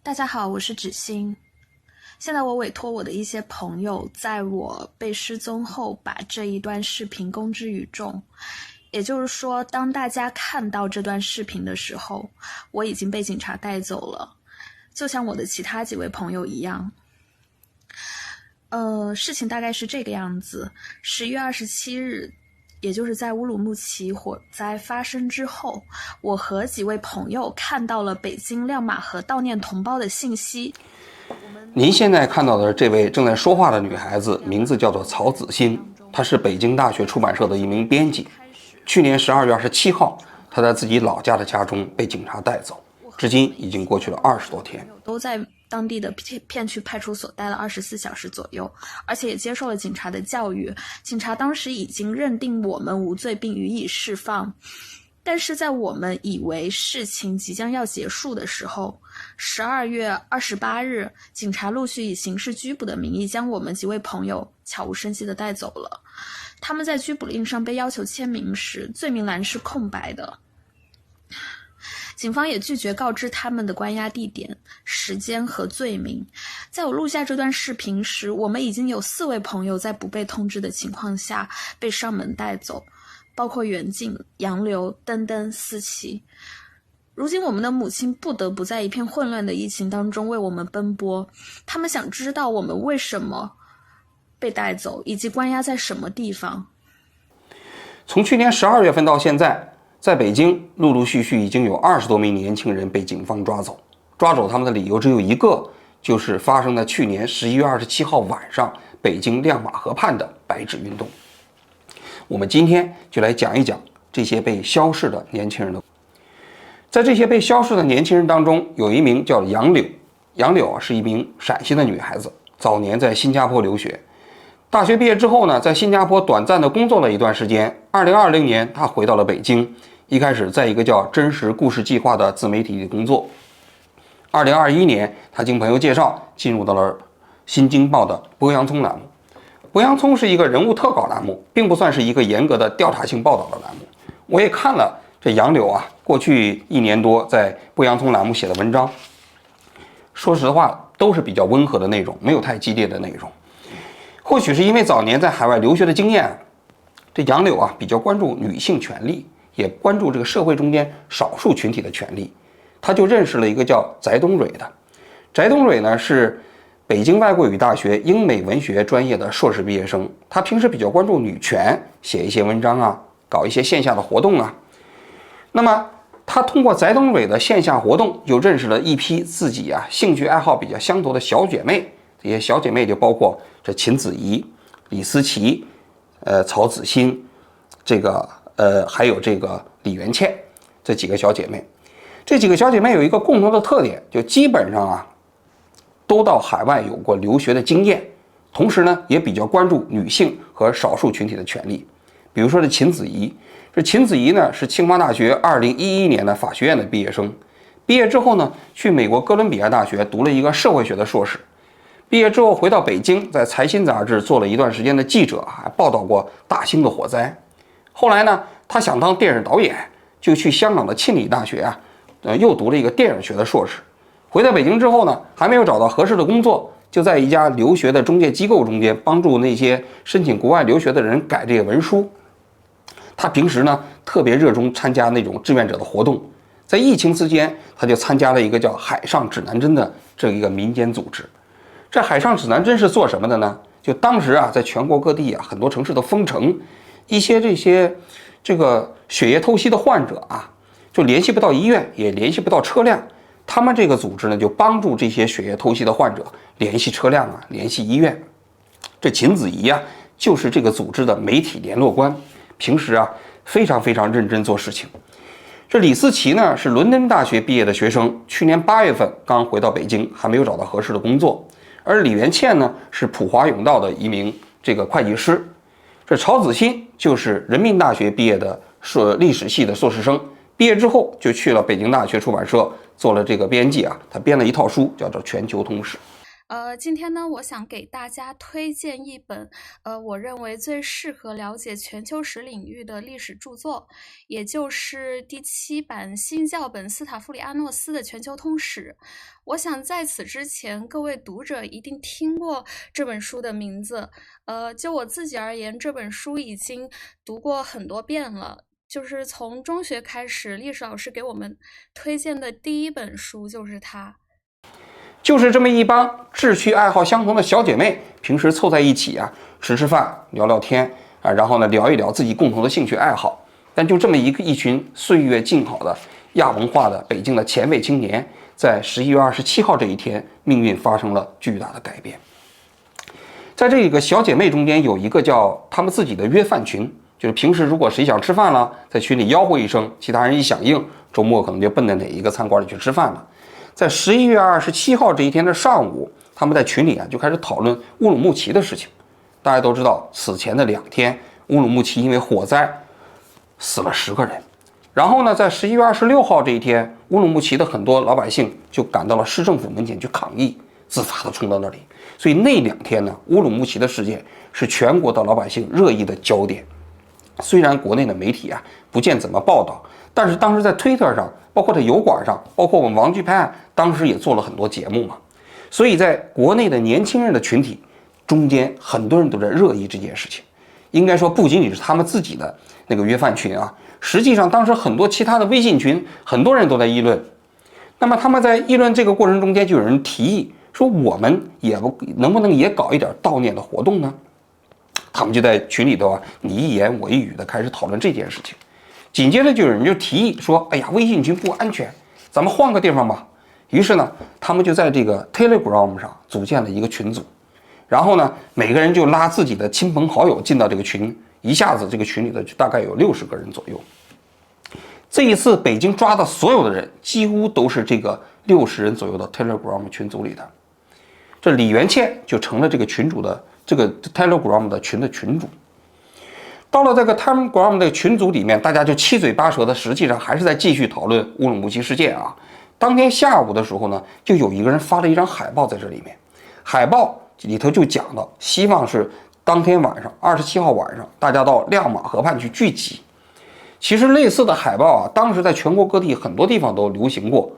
大家好，我是芷欣。现在我委托我的一些朋友，在我被失踪后，把这一段视频公之于众。也就是说，当大家看到这段视频的时候，我已经被警察带走了，就像我的其他几位朋友一样。事情大概是这个样子：11月27日，也就是在乌鲁木齐火灾发生之后，我和几位朋友看到了北京亮马河悼念同胞的信息。您现在看到的这位正在说话的女孩子，名字叫做曹子欣，她是北京大学出版社的一名编辑。去年12月27号，她在自己老家的家中被警察带走，至今已经过去了20多天。都在当地的片区派出所待了24小时左右，而且也接受了警察的教育。警察当时已经认定我们无罪并予以释放。但是在我们以为事情即将要结束的时候，12月28日，警察陆续以刑事拘捕的名义将我们几位朋友悄无声息地带走了。他们在拘捕令上被要求签名时，罪名栏是空白的。警方也拒绝告知他们的关押地点、时间和罪名。在我录下这段视频时，我们已经有4位朋友在不被通知的情况下被上门带走，包括袁静、杨柳、登登、思琪。如今我们的母亲不得不在一片混乱的疫情当中为我们奔波，他们想知道我们为什么被带走，以及关押在什么地方。从去年12月份到现在，在北京陆陆续续已经有20多名年轻人被警方抓走。抓走他们的理由只有一个，就是发生在去年11月27号晚上北京亮马河畔的白纸运动。我们今天就来讲一讲这些被消逝的年轻人的。在这些被消逝的年轻人当中，有一名叫杨柳。杨柳是一名陕西的女孩子，早年在新加坡留学。大学毕业之后呢，在新加坡短暂的工作了一段时间。2020年，她回到了北京，一开始在一个叫真实故事计划的自媒体里工作。2021年，她经朋友介绍进入到了新京报的博洋葱栏目。博洋葱是一个人物特稿栏目，并不算是一个严格的调查性报道的栏目。我也看了这杨柳过去1年多在博洋葱栏目写的文章，说实话都是比较温和的内容，没有太激烈的内容。或许是因为早年在海外留学的经验，这杨柳比较关注女性权利，也关注这个社会中间少数群体的权利。他就认识了一个叫翟东蕊的。翟东蕊呢是北京外国语大学英美文学专业的硕士毕业生，他平时比较关注女权，写一些文章搞一些线下的活动那么他通过翟东蕊的线下活动，就认识了一批自己兴趣爱好比较相投的小姐妹。这些小姐妹就包括这秦子怡、李思琪、曹子欣，还有这个李元倩这几个小姐妹。这几个小姐妹有一个共同的特点，就基本上都到海外有过留学的经验，同时呢也比较关注女性和少数群体的权利。比如说这秦子怡，呢是清华大学2011年的法学院的毕业生，毕业之后呢去美国哥伦比亚大学读了一个社会学的硕士。毕业之后回到北京，在财新杂志做了一段时间的记者，还报道过大兴的火灾。后来呢，他想当电影导演，就去香港的庆理大学又读了一个电影学的硕士。回到北京之后呢，还没有找到合适的工作，就在一家留学的中介机构中间帮助那些申请国外留学的人改这个文书。他平时呢特别热衷参加那种志愿者的活动，在疫情期间，他就参加了一个叫海上指南针的这一个民间组织。这海上指南针是做什么的呢？就当时在全国各地很多城市都封城，一些这个血液透析的患者就联系不到医院，也联系不到车辆。他们这个组织呢，就帮助这些血液透析的患者联系车辆联系医院。这秦子怡就是这个组织的媒体联络官，平时非常非常认真做事情。这李思琪呢是伦敦大学毕业的学生，去年8月份刚回到北京，还没有找到合适的工作。而李元倩呢是普华永道的一名这个会计师。这曹子欣就是人民大学毕业的历史系的硕士生，毕业之后就去了北京大学出版社做了这个编辑他编了一套书叫做《全球通史》。今天呢，我想给大家推荐一本，我认为最适合了解全球史领域的历史著作，也就是第7版新教本斯塔夫里阿诺斯的全球通史。我想在此之前，各位读者一定听过这本书的名字。就我自己而言，这本书已经读过很多遍了。就是从中学开始，历史老师给我们推荐的第一本书就是它。就是这么一帮志趣爱好相同的小姐妹，平时凑在一起啊，吃吃饭，聊聊天啊，然后呢聊一聊自己共同的兴趣爱好。但就这么一群岁月静好的亚文化的北京的前卫青年，在11月27号这一天，命运发生了巨大的改变。在这个小姐妹中间有一个叫她们自己的约饭群，就是平时如果谁想吃饭了，在群里吆喝一声，其他人一响应，周末可能就奔到哪一个餐馆里去吃饭了。在11月27号这一天的上午，他们在群里就开始讨论乌鲁木齐的事情。大家都知道，此前的2天，乌鲁木齐因为火灾死了10个人。然后呢，在11月26号这一天，乌鲁木齐的很多老百姓就赶到了市政府门前去抗议，自发的冲到那里。所以那2天呢，乌鲁木齐的事件是全国的老百姓热议的焦点。虽然国内的媒体不见怎么报道，但是当时在推特上，包括在油管上，包括我们王居拍案当时也做了很多节目嘛。所以在国内的年轻人的群体中间，很多人都在热议这件事情。应该说不仅仅是他们自己的那个约饭群实际上当时很多其他的微信群，很多人都在议论。那么他们在议论这个过程中间，就有人提议说，我们能不能也搞一点悼念的活动呢？他们就在群里头你一言我一语的开始讨论这件事情。紧接着就有人就提议说，哎呀，微信群不安全，咱们换个地方吧。于是呢，他们就在这个 Telegram 上组建了一个群组，然后呢，每个人就拉自己的亲朋好友进到这个群，一下子这个群里头就大概有60个人左右。这一次北京抓的所有的人，几乎都是这个60人左右的 Telegram 群组里的。这李元倩就成了这个群主的这个 Telegram 的群主。到了这个 Telegram 的群组里面，大家就七嘴八舌的，实际上还是在继续讨论乌鲁木齐事件当天下午的时候呢，就有一个人发了一张海报在这里面，海报里头就讲到，希望是当天晚上27号晚上，大家到亮马河畔去聚集。其实类似的海报当时在全国各地很多地方都流行过，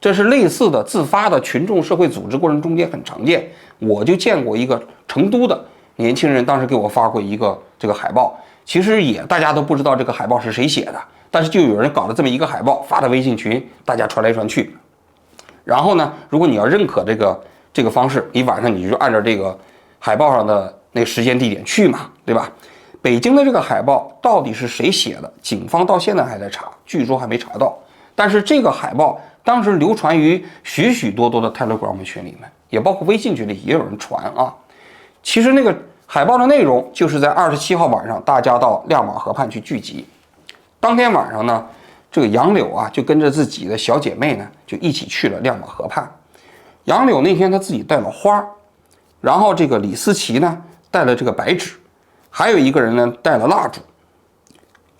这是类似的自发的群众社会组织过程中间很常见。我就见过一个成都的年轻人，当时给我发过一个这个海报，其实大家都不知道这个海报是谁写的，但是就有人搞了这么一个海报发到微信群，大家传来传去。然后呢，如果你要认可这个方式，你晚上你就按照这个海报上的那个时间地点去嘛，对吧？北京的这个海报到底是谁写的，警方到现在还在查，据说还没查到。但是这个海报当时流传于许许多多的 Telegram 群里面，也包括微信群里也有人传其实那个海报的内容就是在27号晚上，大家到亮马河畔去聚集。当天晚上呢，这个杨柳就跟着自己的小姐妹呢，就一起去了亮马河畔。杨柳那天她自己带了花，然后这个李思琪呢带了这个白纸，还有一个人呢带了蜡烛。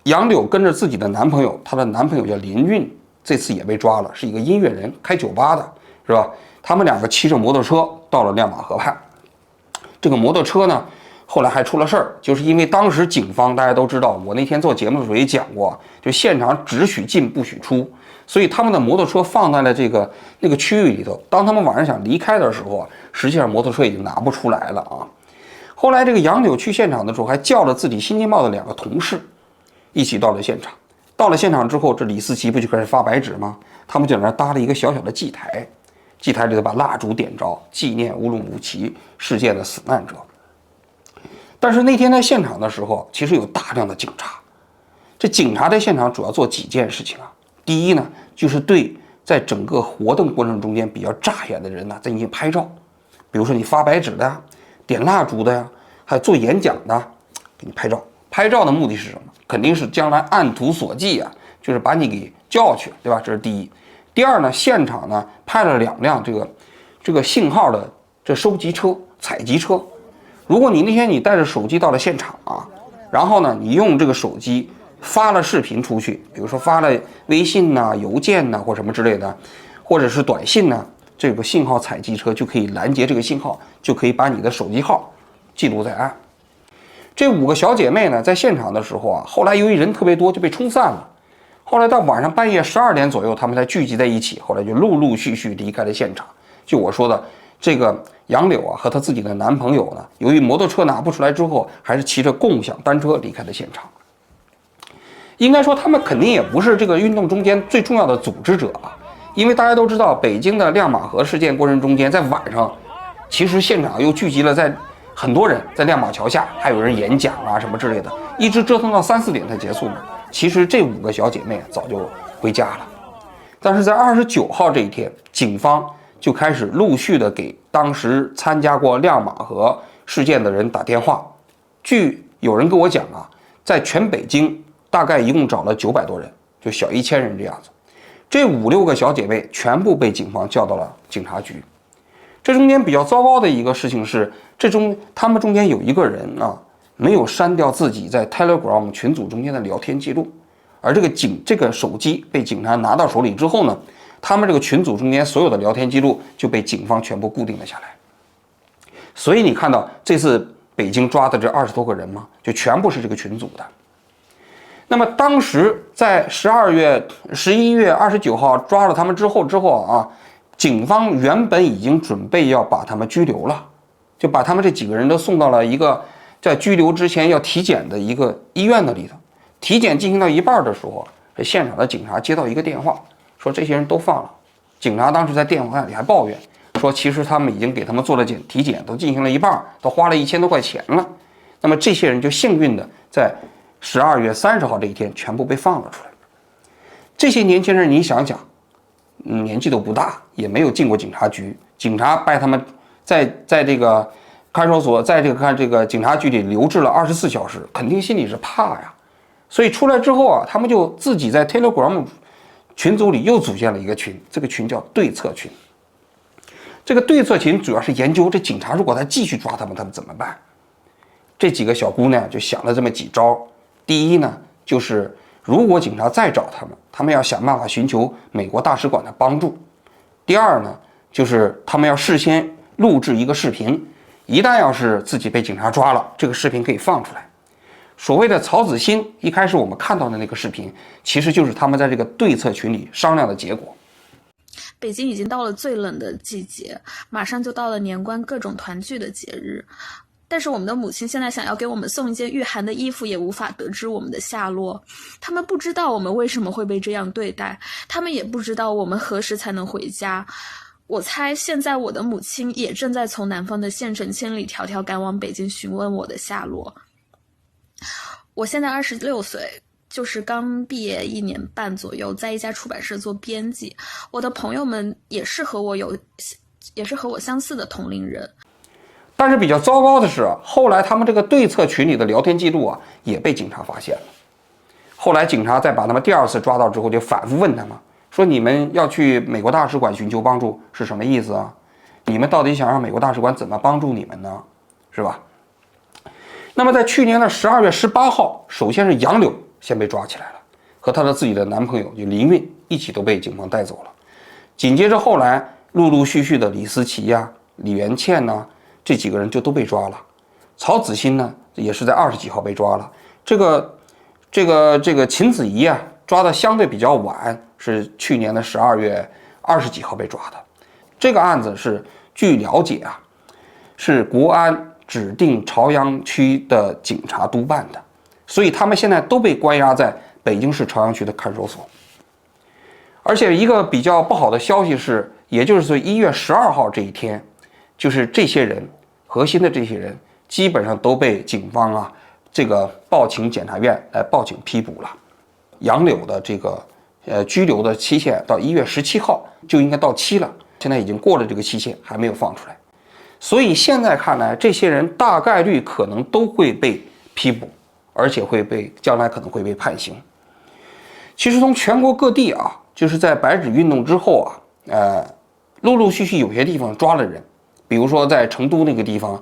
杨柳跟着自己的男朋友，她的男朋友叫林运，这次也被抓了，是一个音乐人，开酒吧的，是吧？他们2个骑着摩托车到了亮马河畔。这个摩托车呢，后来还出了事儿，就是因为当时警方大家都知道，我那天做节目的时候也讲过，就现场只许进不许出，所以他们的摩托车放在了那个区域里头。当他们晚上想离开的时候实际上摩托车已经拿不出来了后来这个杨柳去现场的时候，还叫了自己新京报的2个同事一起到了现场。到了现场之后，这李思琪不就开始发白纸吗？他们就在那搭了一个小小的祭台，祭台里头把蜡烛点着，纪念乌鲁木齐事件的死难者。但是那天在现场的时候，其实有大量的警察。这警察在现场主要做几件事情第一呢，就是对在整个活动过程中间比较扎眼的人在进行拍照，比如说你发白纸的点蜡烛的还有做演讲的，给你拍照。拍照的目的是什么？肯定是将来按图索骥就是把你给叫去，对吧？这是第一。第二呢，现场呢派了2辆这个信号的这收集车、采集车。如果你那天你带着手机到了现场然后呢你用这个手机发了视频出去，比如说发了微信邮件或什么之类的，或者是短信这个信号采集车就可以拦截这个信号，就可以把你的手机号记录在案。这5个小姐妹呢，在现场的时候啊，后来由于人特别多，就被冲散了。后来到晚上半夜12点左右，他们才聚集在一起，后来就陆陆续续离开了现场。就我说的，这个杨柳啊和她自己的男朋友呢，由于摩托车拿不出来之后，还是骑着共享单车离开了现场。应该说，他们肯定也不是这个运动中间最重要的组织者啊，因为大家都知道，北京的亮马河事件过程中间，在晚上，其实现场又聚集了很多人在亮马桥下，还有人演讲啊什么之类的，一直折腾到3、4点才结束嘛。其实这5个小姐妹早就回家了，但是在29号这一天，警方就开始陆续的给当时参加过亮马河事件的人打电话。据有人跟我讲啊，在全北京大概一共找了900多人，就小1000人这样子。这5、6个小姐妹全部被警方叫到了警察局。这中间比较糟糕的一个事情是，他们中间有一个人啊，没有删掉自己在 Telegram 群组中间的聊天记录，而这个手机被警察拿到手里之后呢，他们这个群组中间所有的聊天记录就被警方全部固定了下来。所以你看到这次北京抓的这20多个人嘛，就全部是这个群组的。那么当时在11月29号抓了他们之后啊，警方原本已经准备要把他们拘留了，就把他们这几个人都送到了一个在拘留之前要体检的一个医院那里头。体检进行到一半的时候，这现场的警察接到一个电话，说这些人都放了。警察当时在电话里还抱怨说，其实他们已经给他们做了体检，都进行了一半，都花了1000多块钱了。那么这些人就幸运的在12月30号这一天全部被放了出来。这些年轻人你想想，年纪都不大，也没有进过警察局，警察把他们在这个看守所，在这个警察局里留置了24小时，肯定心里是怕呀。所以出来之后啊，他们就自己在 Telegram 群组里又组建了一个群，这个群叫对策群。这个对策群主要是研究这警察如果他继续抓他们怎么办。这几个小姑娘就想了这么几招。第一呢，就是如果警察再找他们要想办法寻求美国大使馆的帮助。第二呢，就是他们要事先录制一个视频，一旦要是自己被警察抓了，这个视频可以放出来。所谓的曹子欣，一开始我们看到的那个视频，其实就是他们在这个对策群里商量的结果。北京已经到了最冷的季节，马上就到了年关各种团聚的节日。但是我们的母亲现在想要给我们送一件御寒的衣服，也无法得知我们的下落。他们不知道我们为什么会被这样对待，他们也不知道我们何时才能回家。我猜现在我的母亲也正在从南方的县城千里迢迢赶往北京询问我的下落。我现在26岁，就是刚毕业1年半左右，在一家出版社做编辑。我的朋友们也是和我相似的同龄人。但是比较糟糕的是，后来他们这个对策群里的聊天记录啊，也被警察发现了。后来警察在把他们第2次抓到之后，就反复问他们说：“你们要去美国大使馆寻求帮助是什么意思啊？你们到底想让美国大使馆怎么帮助你们呢？是吧？”那么在去年的12月18号，首先是杨柳先被抓起来了，和她的自己的男朋友就林运一起都被警方带走了。紧接着后来陆陆续续的李思琪呀、李元倩呐，这几个人就都被抓了。曹子欣呢，也是在20几号被抓了。这个秦子怡啊，抓的相对比较晚，是去年的12月20几号被抓的。这个案子是据了解啊，是国安指定朝阳区的警察督办的，所以他们现在都被关押在北京市朝阳区的看守所。而且一个比较不好的消息是，也就是1月12号这一天，就是这些人核心的这些人基本上都被警方啊这个报请检察院来报请批捕了。杨柳的这个拘留的期限到1月17号就应该到期了，现在已经过了这个期限，还没有放出来。所以现在看来，这些人大概率可能都会被批捕，而且将来可能会被判刑。其实从全国各地啊，就是在白纸运动之后啊，陆陆续续有些地方抓了人，比如说在成都那个地方，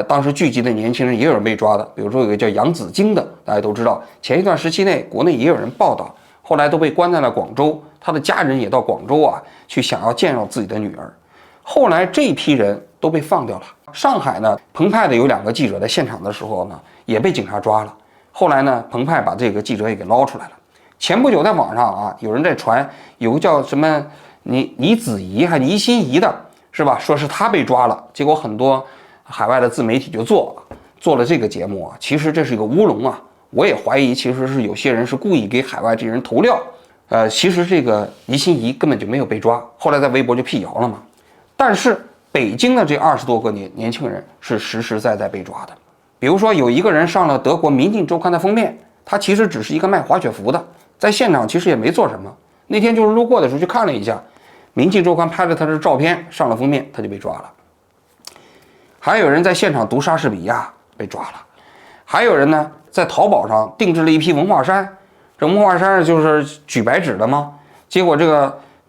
当时聚集的年轻人也有人被抓的，比如说有个叫杨子京的，大家都知道，前一段时期内国内也有人报道，后来都被关在了广州，他的家人也到广州啊去想要见到自己的女儿。后来这批人都被放掉了。上海呢，澎湃的有2个记者在现场的时候呢，也被警察抓了。后来呢，澎湃把这个记者也给捞出来了。前不久在网上啊，有人在传有个叫什么倪子怡还倪心怡的，是吧？说是他被抓了，结果很多海外的自媒体就做了这个节目啊。其实这是一个乌龙啊，我也怀疑其实是有些人是故意给海外这些人投料。其实这个倪心怡根本就没有被抓，后来在微博就辟谣了嘛。但是北京的这20多个年轻人是实实在在被抓的。比如说有一个人上了德国《民进周刊》的封面，他其实只是一个卖滑雪服的，在现场其实也没做什么。那天就是路过的时候去看了一下，《民进周刊》拍了他的照片上了封面，他就被抓了。还有人在现场读莎士比亚被抓了，还有人呢在淘宝上定制了一批文化衫，这文化衫就是举白纸的吗？结果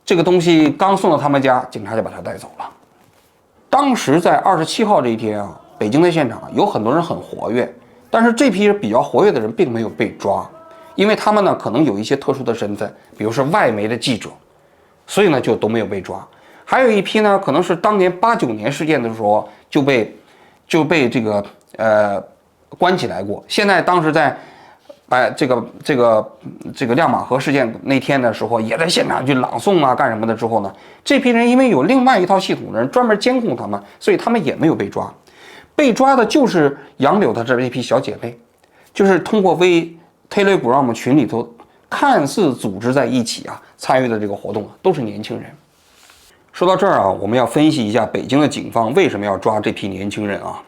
这个东西刚送到他们家，警察就把他带走了。当时在27号这一天啊，北京的现场有很多人很活跃，但是这批比较活跃的人并没有被抓，因为他们呢可能有一些特殊的身份，比如说外媒的记者，所以呢就都没有被抓。还有一批呢，可能是当年89年事件的时候就被这个关起来过。现在当时在这个亮马河事件那天的时候，也在现场去朗诵啊干什么的之后呢，这批人因为有另外一套系统的人专门监控他们，所以他们也没有被抓。被抓的就是杨柳的这一批小姐妹，就是通过Telegram 群里头看似组织在一起啊参与的这个活动都是年轻人。说到这儿啊，我们要分析一下北京的警方为什么要抓这批年轻人啊。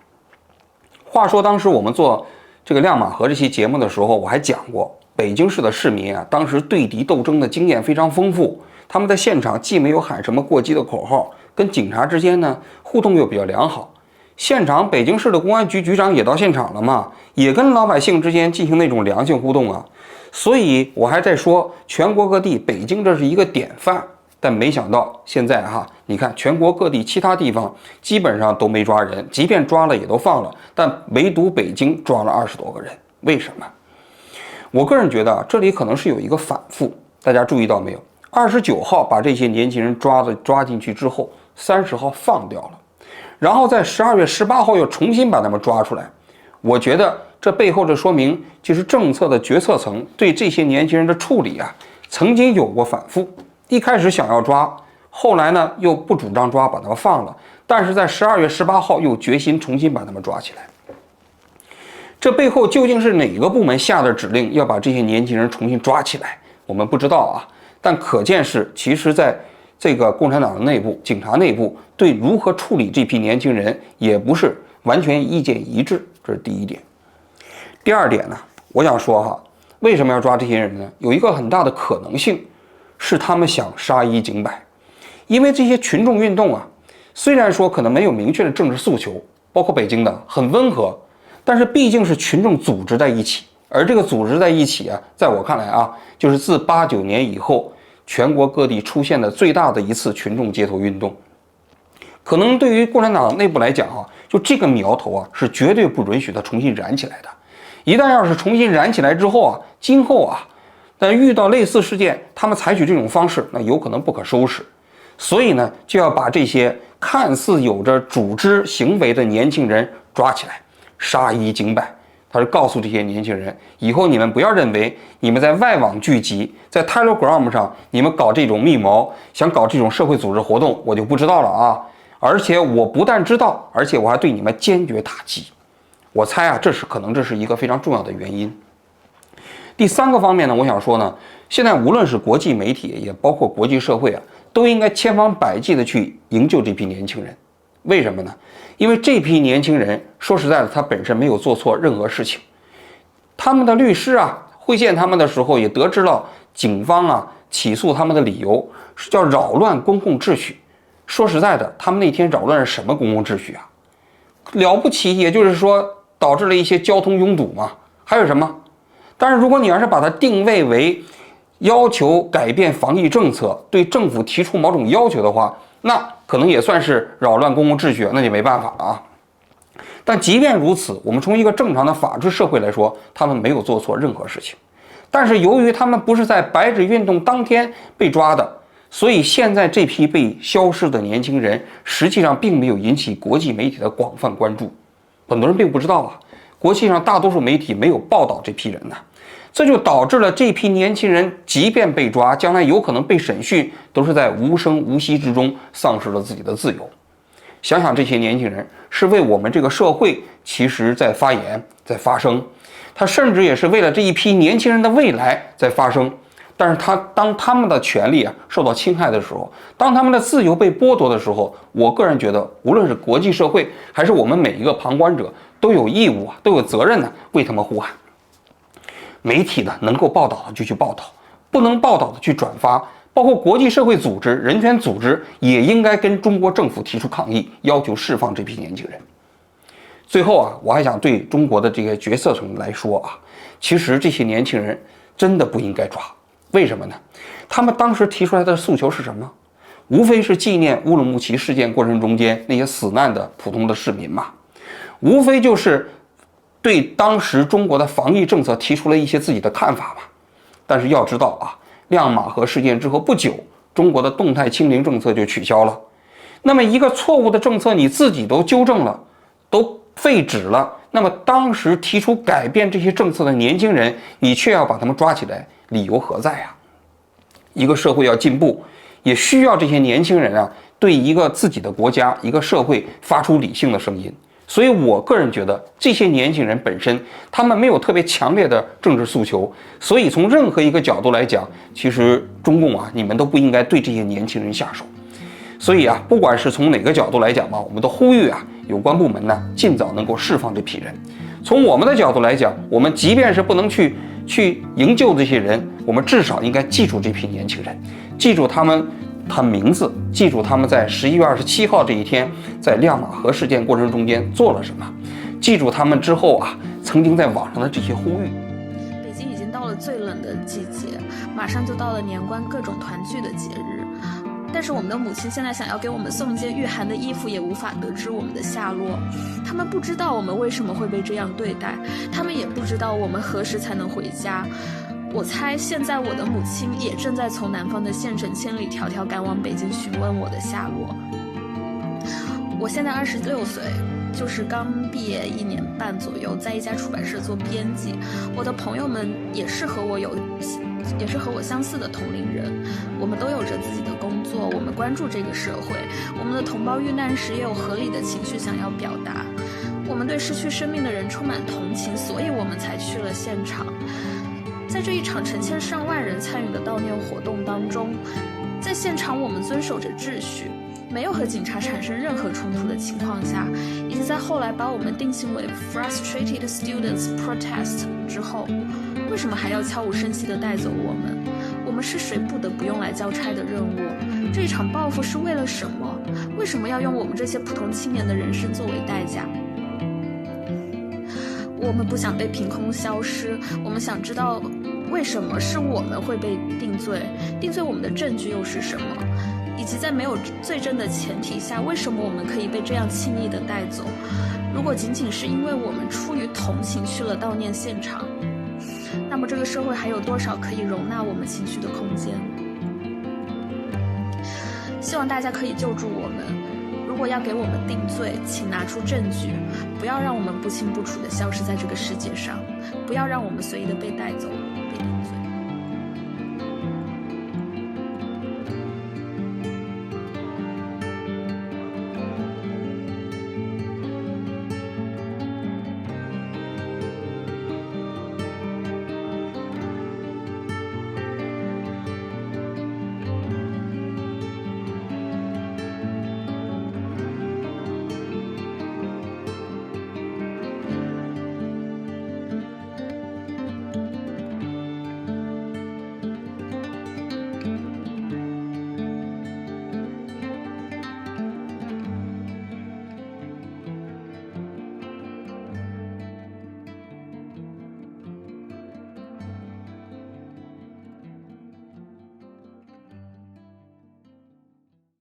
话说当时我们做这个亮马河这期节目的时候，我还讲过，北京市的市民啊，当时对敌斗争的经验非常丰富，他们在现场既没有喊什么过激的口号，跟警察之间呢互动又比较良好。现场北京市的公安局局长也到现场了嘛，也跟老百姓之间进行那种良性互动啊。所以我还在说全国各地北京这是一个典范，但没想到现在你看全国各地其他地方基本上都没抓人，即便抓了也都放了，但唯独北京抓了20多个人。为什么？我个人觉得这里可能是有一个反复，大家注意到没有？29号把这些年轻人抓进去之后，30号放掉了，然后在12月18号又重新把他们抓出来。我觉得这背后这说明就是政策的决策层对这些年轻人的处理啊，曾经有过反复。一开始想要抓，后来呢又不主张抓，把他们放了，但是在12月18号又决心重新把他们抓起来。这背后究竟是哪个部门下的指令要把这些年轻人重新抓起来，我们不知道啊。但可见是其实在这个共产党的内部、警察内部对如何处理这批年轻人也不是完全意见一致，这是第一点。第二点呢，我想说为什么要抓这些人呢？有一个很大的可能性是他们想杀一儆百。因为这些群众运动啊，虽然说可能没有明确的政治诉求，包括北京的很温和，但是毕竟是群众组织在一起，而这个组织在一起啊，在我看来啊，就是自89年以后全国各地出现的最大的一次群众街头运动。可能对于共产党内部来讲就这个苗头啊，是绝对不允许它重新燃起来的。一旦要是重新燃起来之后今后但遇到类似事件，他们采取这种方式，那有可能不可收拾。所以呢，就要把这些看似有着组织行为的年轻人抓起来，杀一儆百。他是告诉这些年轻人，以后你们不要认为你们在外网聚集，在 Telegram 上你们搞这种密谋，想搞这种社会组织活动，我就不知道了而且我不但知道，而且我还对你们坚决打击。我猜这是一个非常重要的原因。第三个方面呢，我想说呢，现在无论是国际媒体，也包括国际社会都应该千方百计的去营救这批年轻人。为什么呢？因为这批年轻人说实在的，他本身没有做错任何事情。他们的律师会见他们的时候，也得知了警方起诉他们的理由是叫扰乱公共秩序。说实在的，他们那天扰乱了什么公共秩序了不起，也就是说导致了一些交通拥堵嘛，还有什么？但是如果你要是把它定位为要求改变防疫政策，对政府提出某种要求的话，那可能也算是扰乱公共秩序，那就没办法了但即便如此，我们从一个正常的法治社会来说，他们没有做错任何事情。但是由于他们不是在白纸运动当天被抓的，所以现在这批被消失的年轻人实际上并没有引起国际媒体的广泛关注。很多人并不知道啊，国际上大多数媒体没有报道这批人呢，这就导致了这批年轻人即便被抓，将来有可能被审讯，都是在无声无息之中丧失了自己的自由。想想这些年轻人是为我们这个社会其实在发言，在发声，他甚至也是为了这一批年轻人的未来在发声。但是当他们的权利受到侵害的时候，当他们的自由被剥夺的时候，我个人觉得无论是国际社会还是我们每一个旁观者都有义务都有责任为他们呼喊。媒体能够报道的就去报道，不能报道的去转发，包括国际社会组织、人权组织也应该跟中国政府提出抗议，要求释放这批年轻人。最后我还想对中国的这个决策层来说其实这些年轻人真的不应该抓。为什么呢？他们当时提出来的诉求是什么？无非是纪念乌鲁木齐事件过程中间那些死难的普通的市民嘛，无非就是对当时中国的防疫政策提出了一些自己的看法嘛。但是要知道亮马河事件之后不久，中国的动态清零政策就取消了。那么一个错误的政策你自己都纠正了，都废止了，那么当时提出改变这些政策的年轻人，你却要把他们抓起来，理由何在一个社会要进步，也需要这些年轻人对一个自己的国家、一个社会发出理性的声音。所以我个人觉得这些年轻人本身他们没有特别强烈的政治诉求，所以从任何一个角度来讲，其实中共你们都不应该对这些年轻人下手。所以不管是从哪个角度来讲我们都呼吁有关部门尽早能够释放这批人。从我们的角度来讲，我们即便是不能去营救这些人，我们至少应该记住这批年轻人，记住他们名字，记住他们在11月27号这一天在亮马河事件过程中间做了什么，记住他们之后曾经在网上的这些呼吁。北京已经到了最冷的季节，马上就到了年关各种团聚的节日，但是我们的母亲现在想要给我们送一件御寒的衣服，也无法得知我们的下落。他们不知道我们为什么会被这样对待，他们也不知道我们何时才能回家。我猜现在我的母亲也正在从南方的县城千里迢迢赶往北京询问我的下落。我现在26岁，就是刚毕业1年半左右，在一家出版社做编辑。我的朋友们也是和我相似的同龄人，我们都有着自己的工作，我们关注这个社会，我们的同胞遇难时也有合理的情绪想要表达，我们对失去生命的人充满同情，所以我们才去了现场。在这一场成千上万人参与的悼念活动当中，在现场我们遵守着秩序，没有和警察产生任何冲突的情况下，以及在后来把我们定性为 frustrated students protest 之后，为什么还要悄无声息地带走我们？我们是谁不得不用来交差的任务？这一场报复是为了什么？为什么要用我们这些普通青年的人生作为代价？我们不想被凭空消失，我们想知道为什么是我们会被定罪，定罪我们的证据又是什么，以及在没有罪证的前提下，为什么我们可以被这样轻易地带走？如果仅仅是因为我们出于同情去了悼念现场，那么这个社会还有多少可以容纳我们情绪的空间？希望大家可以救助我们。如果要给我们定罪，请拿出证据，不要让我们不清不楚地消失在这个世界上，不要让我们随意地被带走、被定罪。